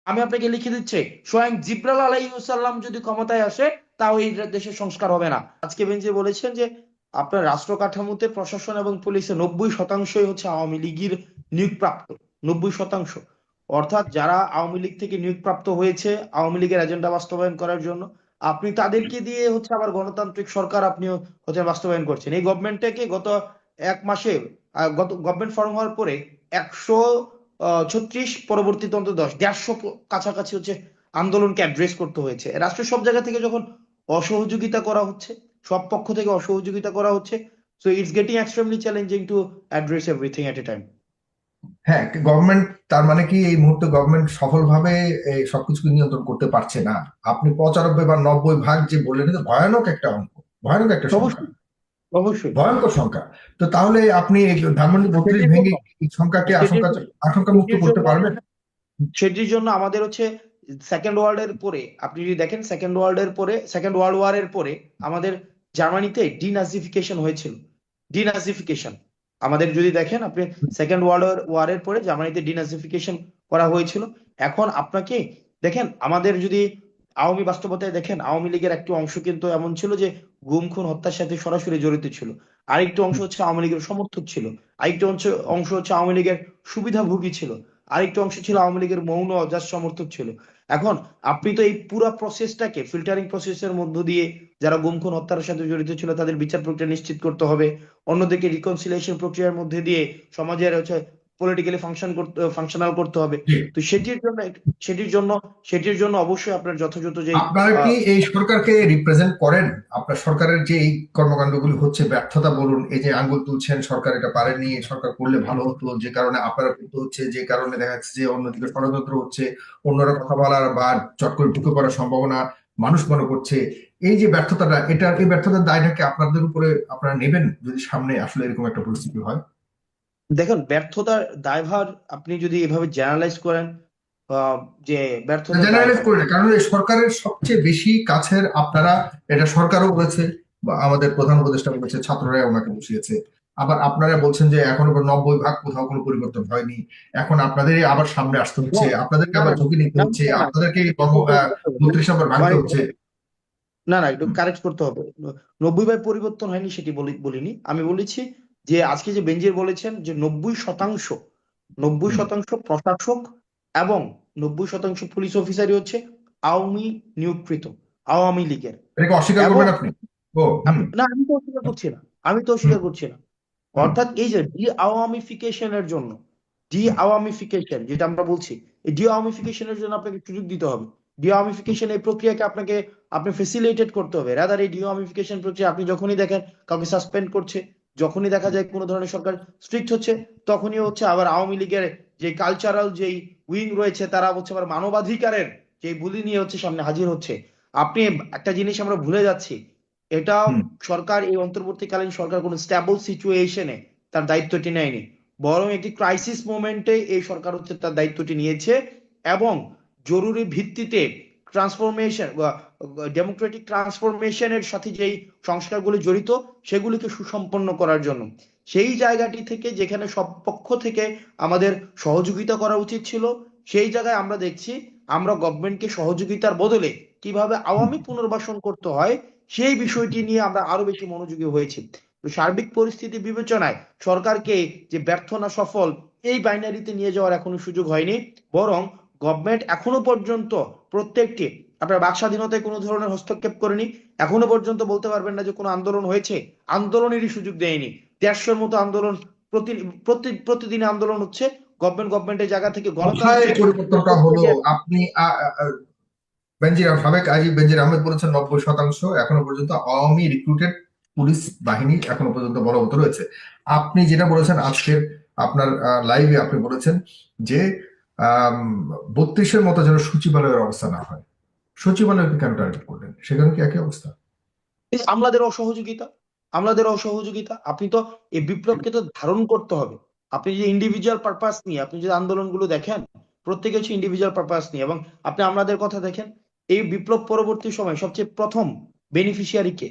আমি আপনাকে লিখে দিচ্ছি, স্বয়ং জিব্রাইল আলাইহিসসালাম যদি ক্ষমতায় আসে তাও এই দেশের সংস্কার হবে না। আজকে বেঞ্চে বলেছেন যে আপনার রাষ্ট্র কাঠামোতে প্রশাসন এবং পুলিশে 90%ই হচ্ছে আওয়ামী লীগের নিয়োগপ্রাপ্ত। 90%। অর্থাৎ যারা আওয়ামী লীগ থেকে নিয়োগপ্রাপ্ত হয়েছে আওয়ামী লীগের এজেন্ডা বাস্তবায়ন করার জন্য, আপনি তাদেরকে দিয়ে হচ্ছে আবার গণতান্ত্রিক সরকার আপনি হচ্ছে বাস্তবায়ন করছেন। এই গভর্নমেন্টটাকে গত 1 মাসে গত গভর্নমেন্ট ফর্ম হওয়ার পরে 136, পরবর্তীতে অন্তত 150 কাছাকাছি হচ্ছে আন্দোলনকে অ্যাড্রেস করতে হয়েছে। রাষ্ট্রের সব জায়গা থেকে যখন অসহযোগিতা করা হচ্ছে, সব পক্ষ থেকে অসহযোগিতা করা হচ্ছে, so it's getting extremely challenging to address everything at A time. হ্যাঁ, গভর্নমেন্ট তার মানে কি এই মুহূর্তে গভর্নমেন্ট সফলভাবে এই সবকিছুকে নিয়ন্ত্রণ করতে পারছে না? আপনি 95 বা 90 ভাগ যে বললেন, এটা ভয়ানক একটা অঙ্ক, ভয়ানক একটা সংখ্যা, অবশ্যই, অবশ্যই। ভয়ঙ্কর সংখ্যা। তো তাহলে আপনি এই ধানমন্ডি 32 সেটির ভেঙে জন্য এই সংখ্যাকে সেটির আশঙ্কা আশঙ্কা মুক্ত সেটির করতে জন্য পারবেন? সেটির জন্য আমাদের হচ্ছে সেকেন্ড ওয়ার্ল্ডের পরে, আপনি যদি দেখেন সেকেন্ড ওয়ার্ল্ড ওয়ারের পরে আমাদের জার্মানিতে ডিনাজিফিকেশন হয়েছিল। ডিনাজিফিকেশন, আমাদের যদি দেখেন আপনি, সেকেন্ড ওয়ার্ল্ড ওয়ারের পরে জার্মানিতে ডিনাজিফিকেশন করা হয়েছিল। এখন আপনাকে দেখেন, আমাদের যদি আওয়ামী বাস্তবতায় দেখেন, আওয়ামী লীগের একটি অংশ কিন্তু এমন ছিল যে গুম খুন হত্যার সাথে সরাসরি জড়িত ছিল। আরেকটি অংশ হচ্ছে আওয়ামী লীগের সমর্থক ছিল। আরেকটি অংশ অংশ হচ্ছে আওয়ামী লীগের সুবিধাভোগী ছিল। আরেকটি অংশ ছিল আওয়ামী লীগের মৌন অজাত সমর্থক ছিল। এখন আপনি তো এই পুরো প্রসেসটাকে ফিল্টারিং প্রসেসের মধ্য দিয়ে যারা গুম খুন হত্যার সাথে জড়িত ছিল তাদের বিচার প্রক্রিয়া নিশ্চিত করতে হবে। অন্যদিকে রিকনসিলিয়েশন প্রক্রিয়ার মধ্যে দিয়ে সমাজের হচ্ছে পলিটিক্যালি ফাংশনাল করতে হবে। জি। তো সেটির জন্য সেটির জন্য অবশ্যই আপনার যথাযথ যে আপনারা কি এই সরকারকে রিপ্রেজেন্ট করেন? আপনার সরকারের যে এই কর্মকাণ্ডগুলি হচ্ছে, ব্যর্থতা বলুন, এই যে আঙ্গুল তুলছেন সরকার এটা পারেনি, সরকার করলে ভালো হতো, যে কারণে আপনারা কিন্তু হচ্ছে, যে কারণে দেখা যাচ্ছে যে অন্যদিকে ষড়যন্ত্র হচ্ছে, অন্যরা কথা বলার বা চট করে ঢুকে পড়ার সম্ভাবনা মানুষ মনে করছে, এই যে ব্যর্থতাটা, এটা এই ব্যর্থতার দায়টাকে আপনাদের উপরে আপনারা নেবেন যদি সামনে আসলে এরকম একটা পরিস্থিতি হয়? দেখেন, ব্যর্থতার দায়ভার আপনি যদি এভাবে জেনারেলাইজ করেন, আহ, যে ব্যর্থতার জেনারেলাইজ দায়ভার। করি না, কারণ এই সরকারের সবচেয়ে বেশি কাছের আপনারা, এটা সরকারও বলেছে বা আমাদের প্রধান উপদেষ্টা বলেছে, ছাত্ররাই ওনাকে বসিয়েছে। আবার আপনারা বলছেন যে এখনো 90 ভাগ কোথাও কোনো পরিবর্তন হয়নি, এখন আপনাদেরই আবার সামনে আসতে না হচ্ছে, আপনাদেরকে না আবার না ঝুঁকি নিতে না হচ্ছে, না না, আপনাদেরকে একটু correct করতে হবে। 32 নম্বর ভাঙতে মানে হচ্ছে। না না, একটু কারেক্ট করতে হবে। 90 ভাগ পরিবর্তন হয়নি সেটি বলিনি। আমি বলেছি যে আজকে যে বেঞ্জির বলেছেন যে 90%, নব্বই হুম। শতাংশ প্রশাসক এবং 90% পুলিশ অফিসারই হচ্ছে আওয়ামী নিয়োগকৃত, আওয়ামী লীগের। এটাকে অস্বীকার এবং করবেন আপনি? ও, হুম। না, আমি তো অস্বীকার করছি না, আমি তো হুম। অস্বীকার করছি না। হুম। অর্থাৎ এই যে ডি আওয়ামিফিকেশনের জন্য, ডি হুম। আওয়ামিফিকেশন যেটা আমরা বলছি, এই ডি আওয়ামিফিকেশনের জন্য আপনাকে সুযোগ দিতে হবে। ডি আওয়ামিফিকেশন এই প্রক্রিয়াকে আপনি ফেসিলিটেট করতে হবে। রাদার এই ডি আওয়ামিফিকেশন প্রক্রিয়া আপনি যখনই দেখেন কাউকে সাসপেন্ড করছে, যখনই দেখা যায় কোনো ধরনের সরকার স্ট্রিক্ট হচ্ছে, তখনই হচ্ছে আবার আওয়ামী লীগের যে কালচারাল যেই উইং রয়েছে তারা হচ্ছে আবার মানবাধিকারের যে বুলি নিয়ে হচ্ছে সামনে হাজির হচ্ছে। আপনি একটা জিনিস আমরা ভুলে যাচ্ছি, এটা হুম। সরকার, এই অন্তর্বর্তীকালীন সরকার কোনো স্ট্যাবল সিচুয়েশনে তার দায়িত্বটি নেয়নি, বরং একটি ক্রাইসিস মোমেন্টে এই সরকার হচ্ছে তার দায়িত্বটি নিয়েছে। এবং জরুরি ভিত্তিতে ট্রান্সফরমেশন, ডেমোক্রেটিক ট্রান্সফরমেশনের সাথে যেই সংস্কারগুলি জড়িত সেগুলিকে সুসম্পন্ন করার জন্য, সেই জায়গাটি থেকে যেখানে সব পক্ষ থেকে আমাদের সহযোগিতা করা উচিত ছিল, সেই জায়গায় আমরা দেখছি আমরা গভর্নমেন্টকে সহযোগিতার বদলে কিভাবে হুম। আওয়ামী পুনর্বাসন করতে হয় সেই বিষয়টি নিয়ে আমরা আরো বেশি মনোযোগী হয়েছি। তো সার্বিক পরিস্থিতি বিবেচনায় সরকারকে যে ব্যর্থ না সফল এই বাইনারিতে নিয়ে যাওয়ার এখনো সুযোগ হয়নি। বরং গভর্নমেন্ট এখনো পর্যন্ত প্রত্যেকটি, আপনার বাক স্বাধীনতায় কোনো ধরনের হস্তক্ষেপ করেনি। এখনো পর্যন্ত বলতে পারবেন না যে কোনো আন্দোলন হয়েছে, আন্দোলনেরই সুযোগ দেয়নি। 150-র মতো আন্দোলন, প্রতি প্রতিদিনে আন্দোলন হচ্ছে। গভর্নমেন্টের জায়গা থেকে কোথায় গণতান্ত্রিক পরিবর্তনটা হলো? আপনি সাবেক আইজি বেনজির আহমেদ বলেছেন 90% এখনো পর্যন্ত আওয়ামী রিক্রুটেড পুলিশ বাহিনী এখনো পর্যন্ত বলবৎ রয়েছে। আপনি যেটা বলেছেন আজকের আপনার লাইভে, আপনি বলেছেন যে 32-এর মতো যেন সচিবালয়ের অবস্থা না হয়। সচিবালয়কে কেন টার্গেট করলেন? সেখানে কি একই অবস্থা? আমলাদের অসহযোগিতা, আপনি তো এই বিপ্লবকে তো ধারণ করতে হবে। আপনি যে ইন্ডিভিজুয়াল পারপাস নিয়ে আপনি যে আন্দোলনগুলো দেখেন, প্রত্যেকে হচ্ছে ইন্ডিভিজুয়াল পারপাস নিয়ে। এবং আপনি আমাদের কথা দেখেন, এই বিপ্লব পরবর্তী সময় সবচেয়ে বেনিফিশিয়ারি কে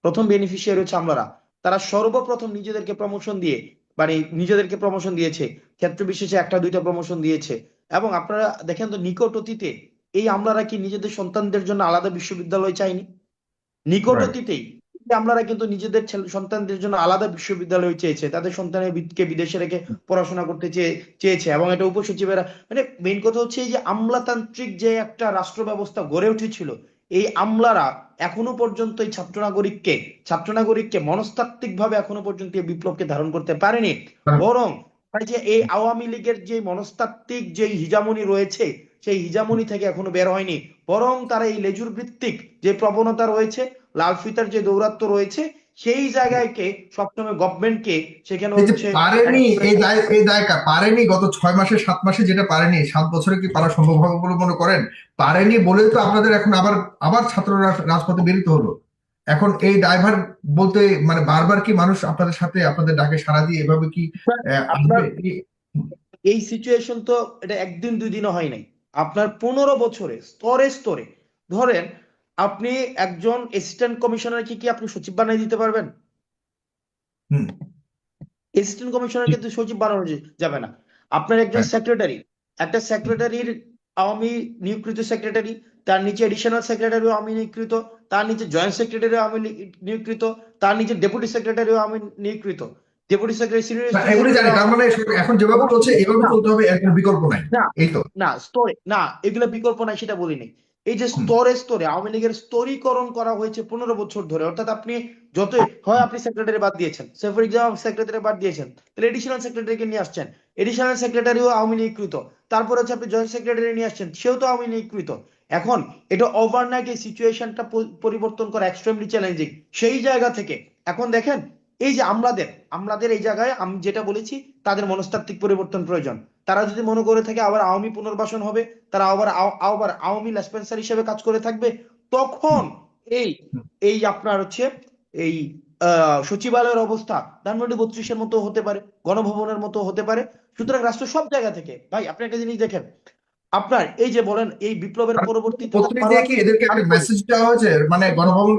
প্রথম বেনিফিশিয়ারি হচ্ছে আমলারা। তারা সর্বপ্রথম নিজেদেরকে প্রমোশন দিয়েছে, ক্ষেত্র বিশেষে একটা দুইটা প্রমোশন দিয়েছে। এবং আপনারা দেখেন তো নিকট অতীতে এই আমলারা কি নিজেদের সন্তানদের জন্য আলাদা বিশ্ববিদ্যালয় চায়নি? নিকট রাইট। অতীতেই আমলারা কিন্তু নিজেদের সন্তানদের জন্য আলাদা বিশ্ববিদ্যালয় চেয়েছে, তাদের সন্তানের কে বিদেশে রেখে পড়াশোনা করতে চেয়েছে, এবং এটা উপসচিবেরা, মানে মেইন কথা হচ্ছে এই যে আমলাতান্ত্রিক যে একটা রাষ্ট্র ব্যবস্থা গড়ে উঠেছিল, এই আমলারা এখনো পর্যন্ত এই ছাত্র নাগরিককে মনস্তাত্ত্বিক ভাবে এখনো পর্যন্ত এই বিপ্লবকে ধারণ করতে পারেনি। বরং এই যে এই আওয়ামী লীগের যে মনস্তাত্ত্বিক যে হিজামনি রয়েছে, সেই হিজামনি থেকে এখনো বের হয়নি। বরং তারা এই লেজুর ভিত্তিক যে প্রবণতা রয়েছে, লাল ফিতার যে দৌরাত্ম্য রয়েছে, সেই জায়গাকে সবসময় গভর্নমেন্টকে সেখানে এই যে হচ্ছে পারেনি, এই দায় পারেনি গত 6 মাসে 7 মাসে, যেটা পারেনি 7 বছরে কি পারা সম্ভব হবে বলে মনে করেন? পারেনি বলেই তো আপনাদের এখন আবার আবার ছাত্ররা রাজপথে বেরোতে হলো। এখন এই ড্রাইভার বলতে মানে বারবার কি মানুষ আপনাদের সাথে আপনাদের ডাকে সাড়া দিয়ে এভাবে কি আপনার আসবে? এই সিচুয়েশন তো এটা একদিন দুই দিনও হয় নাই। আপনার 15 বছরে স্তরে স্তরে, ধরেন আপনি একজন অ্যাসিস্ট্যান্ট কমিশনারকে কি আপনি সচিব বানিয়ে দিতে পারবেন? হুম। অ্যাসিস্ট্যান্ট কমিশনারকে তো সচিব বানানো যাবে না। আপনার একজন সেক্রেটারি, একটা সেক্রেটারির আওয়ামী নিয়োগকৃত সেক্রেটারি, তার নিচে এডিশনাল সেক্রেটারিও আওয়ামী নিয়োগকৃত, তার নিচে জয়েন্ট সেক্রেটারিও আওয়ামী নিয়োগকৃত, তার নিচে ডেপুটি সেক্রেটারিও আওয়ামী নিয়োগকৃত, ডেপুটি সেক্রেটারি, সিনিয়র এগুলি জানি, তার মানে সেক্রেটারি। এখন যেভাবে চলছে এভাবে চলতে হবে, এর কোনো বিকল্প নাই। না, এই তো। না স্তরে না, এগুলো বিকল্প নাই সেটা বলিনি। এই যে হুম। স্তরে স্তরে আওয়ামী লীগের স্তরীকরণ করা হয়েছে 15 বছর ধরে, অর্থাৎ আপনি যতই হয় আপনি সেক্রেটারি বাদ দিয়েছেন, সে ফর এক্সাম্পল সেক্রেটারি বাদ দিয়েছেন, তাহলে এডিশনাল সেক্রেটারিকে নিয়ে আসছেন, এডিশনাল সেক্রেটারিও আওয়ামী লীগকৃত, তারপর হচ্ছে আপনি জয়েন্ট সেক্রেটারি নিয়ে আসছেন, সেও তো আওয়ামী লীগকৃত। এখন এটা ওভারনাইট এই সিচুয়েশনটা পরিবর্তন করা এক্সট্রিমলি চ্যালেঞ্জিং। সেই জায়গা থেকে এখন দেখেন, এই যে আমলাদের আমলাদের এই জায়গায় আমি যেটা বলেছি, তাদের মনস্তাত্ত্বিক পরিবর্তন প্রয়োজন। তারা যদি মনে করে থাকে আবার আওয়ামী পুনর্বাসন হবে, তারা আবার আওয়ামী লেসপেন্সার হিসেবে কাজ করে থাকবে, তখন হুম। এই হুম। এই আপনার হচ্ছে এই সচিবালয়ের অবস্থা ধানমন্ডি 32-এর মতো হতে পারে, গণভবনের মতো হতে পারে। সুতরাং রাষ্ট্র সব জায়গা থেকে, ভাই আপনি একটা জিনিস দেখেন, আপনার এই যে বলেন এই বিপ্লবের পরবর্তীতে তো পত্রিকা আরো দিয়ে কি এদেরকে একটা মেসেজ দেওয়া হয়েছে, মানে গণভবন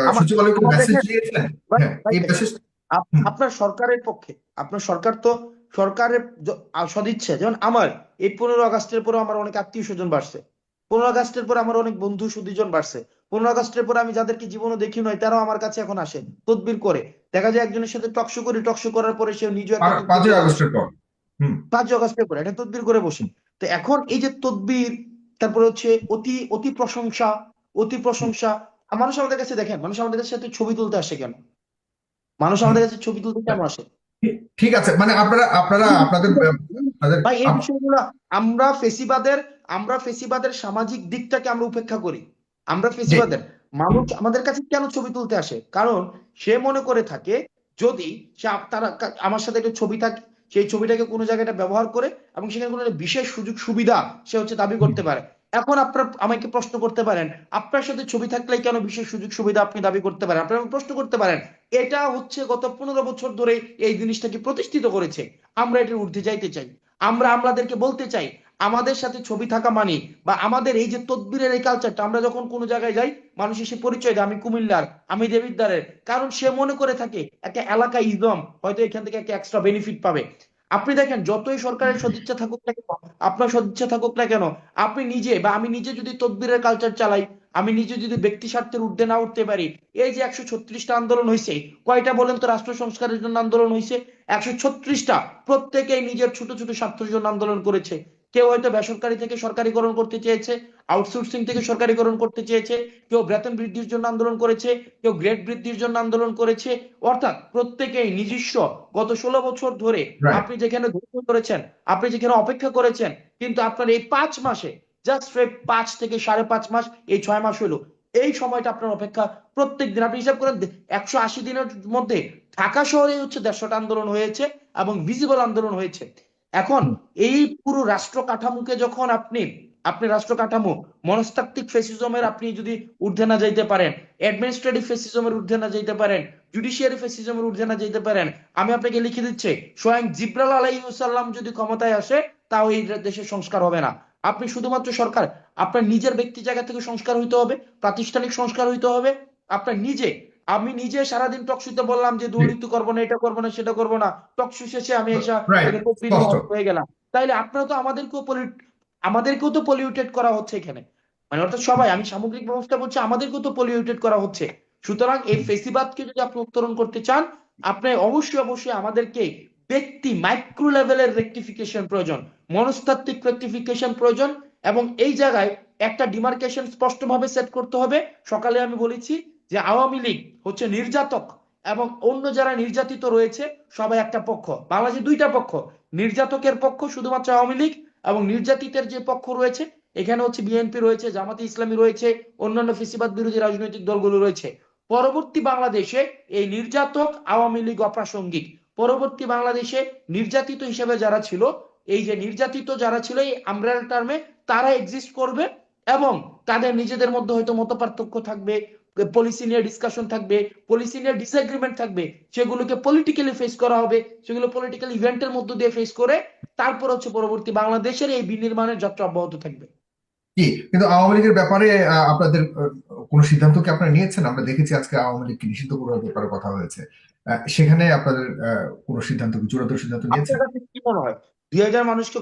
আমার সচিবালয়কে আমার মেসেজ দেখেন, দিয়েছেন? ভাই হ্যাঁ, ভাই এই দেখেন, মেসেজ। হুম। আপনার সরকারের পক্ষে, আপনার সরকার তো সরকারের সদিচ্ছা, যেমন আমার এই 15 আগস্টের পরে আমার অনেক আত্মীয় স্বজন বাড়ছে, 15 আগস্টের পরে আমার অনেক বন্ধু সুদীজন বাড়ছে, 15 আগস্টের পরে আমি যাদেরকে জীবনে দেখি নয় তারাও আমার কাছে এখন আসে তদবির করে। দেখা যায় একজনের সাথে টকশো করার পরে সে নিজেও একটা তদবির 5ই করে বসে, আগস্টের পর। হুম। 5 আগস্টের পরে একটা তদবির করে বসে। তো এখন এই যে তদবির, তারপরে হচ্ছে অতি অতি প্রশংসা, অতি হুম। প্রশংসা। মানুষ আমাদের কাছে, দেখেন মানুষ আমাদের কাছে সাথে ছবি তুলতে আসে কেন? মানুষ হুম। আমাদের কাছে ছবি তুলতে কেন আসে? ঠিক আছে, মানে আপনারা আপনারা আপনাদের আপনাদের ভাই এই বিষয়গুলো, আমরা ফেসিবাদের আমরা ফেসিবাদের সামাজিক দিকটাকে আমরা উপেক্ষা করি। আমরা জি। ফেসিবাদের মানুষ আমাদের কাছে কেন ছবি তুলতে আসে? কারণ সে মনে করে থাকে, যদি সে তারা আমার সাথে একটা ছবি থাকে, সেই ছবিটাকে কোনো জায়গায় একটা ব্যবহার করে এবং সেখানে কোনো একটা বিশেষ সুযোগ সুবিধা সে হচ্ছে দাবি হুম। করতে পারে। এখন আপনার আমাকে প্রশ্ন করতে পারেন, আপনার সাথে ছবি থাকলে কেন বিশেষ সুযোগ সুবিধা আপনি দাবি করতে পারেন? আপনার আমাকে প্রশ্ন করতে পারেন। এটা হচ্ছে গত 15 বছর ধরে এই জিনিসটাকে প্রতিষ্ঠিত করেছে। আমরা এটার ঊর্ধ্বে যাইতে চাই। আমরা আমাদেরকে বলতে চাই, আমাদের সাথে ছবি থাকা মানে, বা আমাদের এই যে তদবিরের এই কালচারটা, আমরা যখন কোনো জায়গায় যাই মানুষ এসে পরিচয় দেয় আমি কুমিল্লার, আমি দেবিদ্বারের, কারণ সে মনে করে থাকে একটা এলাকা ইজম হয়তো এখান থেকে একটা এক্সট্রা বেনিফিট পাবে। আপনি দেখেন যতই সরকারের সদিচ্ছা থাকুক না কেন, আপনার সদিচ্ছা থাকুক না কেন, আপনি নিজে বা আমি নিজে যদি তদবিরের কালচার চালাই, আমি নিজে যদি ব্যক্তি স্বার্থের ঊর্ধ্বে না উঠতে পারি, এই যে 136টা আন্দোলন হয়েছে, কয়টা বলেন তো রাষ্ট্র সংস্কারের জন্য আন্দোলন হয়েছে? 136টা। প্রত্যেকেই নিজের ছোট ছোট স্বার্থের জন্য আন্দোলন করেছে। কেউ হয়তো বেসরকারি থেকে সরকারিকরণ করতে চেয়েছে, আউটসোর্সিং থেকে সরকারিকরণ করতে চেয়েছে, কেউ বেতন বৃদ্ধির জন্য আন্দোলন করেছে, কেউ গ্রেড বৃদ্ধির জন্য আন্দোলন করেছে। অর্থাৎ প্রত্যেকেই নিজস্ব, গত 16 বছর ধরে রাইট। আপনি যেখানে ধৈর্য করেছেন, আপনি যেখানে অপেক্ষা করেছেন, কিন্তু আপনার এই 5 মাসে, জাস্ট 5 থেকে 5.5 মাস, এই 6 মাস হলো, এই সময়টা আপনার অপেক্ষা। প্রত্যেক দিন আপনি হিসাব করেন, 180 দিনের মধ্যে ঢাকা শহরে হচ্ছে 150টা আন্দোলন হয়েছে এবং ভিজিবল আন্দোলন হয়েছে। এখন হুম। এই পুরো রাষ্ট্র কাঠামোকে যখন আপনি আপনি রাষ্ট্র কাঠামো মনস্তাত্ত্বিক ফেসিজমের আপনি যদি ঊর্ধ্বে না যাইতে পারেন, অ্যাডমিনিস্ট্রেটিভ ফেসিজমের ঊর্ধ্বে না যাইতে পারেন, জুডিশিয়ারি ফেসিজমের ঊর্ধ্বে না যাইতে পারেন, আমি আপনাকে লিখে দিচ্ছি, স্বয়ং জিব্রাইল আলাইহিস সালাম যদি ক্ষমতায় আসে, তাও এই দেশের সংস্কার হবে না। আপনি শুধুমাত্র সরকার, আপনার নিজের ব্যক্তি জায়গা থেকে সংস্কার হইতে হবে, প্রাতিষ্ঠানিক সংস্কার হইতে হবে। আপনার নিজে, আমি নিজে সারাদিন টকশিতে বললাম যে দুর্নীতি করবো না, এটা করবো না, সেটা করবো না, টকশো শেষে আমি এসে রাইট। এখানে তকরির স্পষ্ট। হয়ে গেলাম। তাইলে আপনারা তো আমাদেরকেও তো পলিউটেড করা হচ্ছে এখানে, মানে অর্থাৎ সবাই, আমি সামগ্রিক ব্যবস্থা বলছি, আমাদেরকেও তো পলিউটেড করা হচ্ছে। সুতরাং এই ফেসিবাদকে যদি আপনি উত্তরণ করতে চান, আপনি অবশ্যই অবশ্যই আমাদেরকে ব্যক্তি মাইক্রো লেভেলের রেকটিফিকেশন প্রয়োজন, মনস্তাত্ত্বিক রেকটিফিকেশন প্রয়োজন। এবং এই জায়গায় একটা ডিমার্কেশন স্পষ্টভাবে সেট করতে হবে। সকালে আমি বলেছি যে আওয়ামী লীগ হচ্ছে নির্যাতক, এবং অন্য যারা নির্যাতিত রয়েছে সবাই একটা পক্ষ। বাংলাদেশে দুইটা পক্ষ, নির্যাতকের পক্ষ শুধুমাত্র আওয়ামী লীগ, এবং নির্যাতিতের যে পক্ষ রয়েছে এখানে হচ্ছে বিএনপি রয়েছে, জামাতে ইসলামী রয়েছে, অন্যান্য ফেসিবাদ বিরোধী রাজনৈতিক দলগুলো রয়েছে। পরবর্তী বাংলাদেশে এই নির্যাতক আওয়ামী লীগ অপ্রাসঙ্গিক। পরবর্তী বাংলাদেশে নির্যাতিত হিসেবে যারা ছিল, এই যে নির্যাতিত যারা ছিল এই আমব্রেলা টার্মে তারা এক্সিস্ট করবে, এবং তাদের নিজেদের মধ্যে হয়তো মতপার্থক্য থাকবে, পলিসি নিয়ে ডিসকাশন থাকবে, পলিসি নিয়ে ডিসএগ্রিমেন্ট থাকবে, সেগুলোকে পলিটিক্যালি ফেস করা হবে, সেগুলো পলিটিক্যাল ইভেন্টের মধ্য দিয়ে ফেস করে তারপর হচ্ছে পরবর্তী বাংলাদেশের এই বিনির্মাণের যাত্রা অব্যাহত থাকবে। কি কিন্তু আওয়ামী লীগের ব্যাপারে আপনাদের কোনো সিদ্ধান্ত কি আপনারা নিয়েছেন? আমরা দেখেছি আজকে আওয়ামী লীগকে নিষিদ্ধ করার ব্যাপারে কথা হয়েছে। সেখানে আপনাদের কোনো সিদ্ধান্ত কি চূড়ান্ত সিদ্ধান্ত আপনার নিয়েছেন? কাছে কি মনে হয় 2000 মানুষকে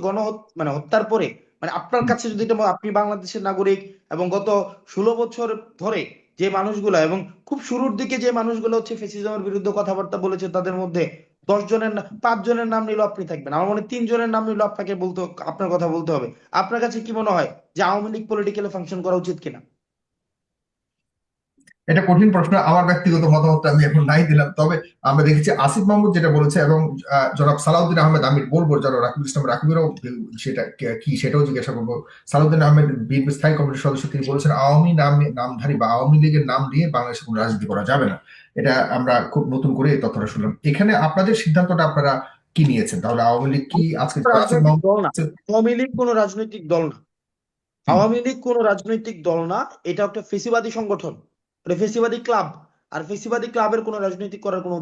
মানে হত্যার পরে, মানে আপনার হুম। কাছে যদি আপনি বাংলাদেশের নাগরিক, এবং গত 16 বছর ধরে যে মানুষগুলা, এবং খুব শুরুর দিকে যে মানুষগুলো হচ্ছে ফেসিজমের বিরুদ্ধে কথাবার্তা বলেছে, তাদের মধ্যে 10 জনের 5 জনের নাম নিল আপনি থাকবেন, আমার মনে হয় 3 জনের নাম নিল আপনাকে বলতে, আপনার কথা বলতে হবে। আপনার কাছে কি মনে হয় যে আওয়ামী লীগ পলিটিক্যালি ফাংশন করা উচিত কিনা? এটা কঠিন প্রশ্ন, আমার ব্যক্তিগত মতামতটা আমি এখন নাই দিলাম। তবে আমরা দেখেছি আসিফ মাহমুদ যেটা বলেছে, এবং জনাব সালাউদ্দিন আহমেদ, আমি বলবো জনাব রাকিবুল ইসলাম রাকিবেরও সেটা কি সেটাও জিজ্ঞাসা করবো। সালাউদ্দিন আহমেদ বিএনপি স্থায়ী কমিটির সদস্য, তিনি বলেছেন আওয়ামী নামধারী বা আওয়ামী লীগের নাম নিয়ে বাংলাদেশে কোনো রাজনীতি করা যাবে না। এটা আমরা খুব নতুন করে এই তথ্যটা শুনলাম। এখানে আপনাদের সিদ্ধান্তটা আপনারা কি নিয়েছেন তাহলে? আওয়ামী লীগ কি আজকে আসিফ রাজনৈতিক মাহমুদ দল না, আওয়ামী লীগ কোনো রাজনৈতিক দল না। হুম। আওয়ামী লীগ কোনো রাজনৈতিক দল না, এটা একটা ফেসিবাদী সংগঠন, এটা ফেসিবাদী ক্লাব। আর ফেসিবাদী ক্লাবের কোনো রাজনৈতিক করার কোনো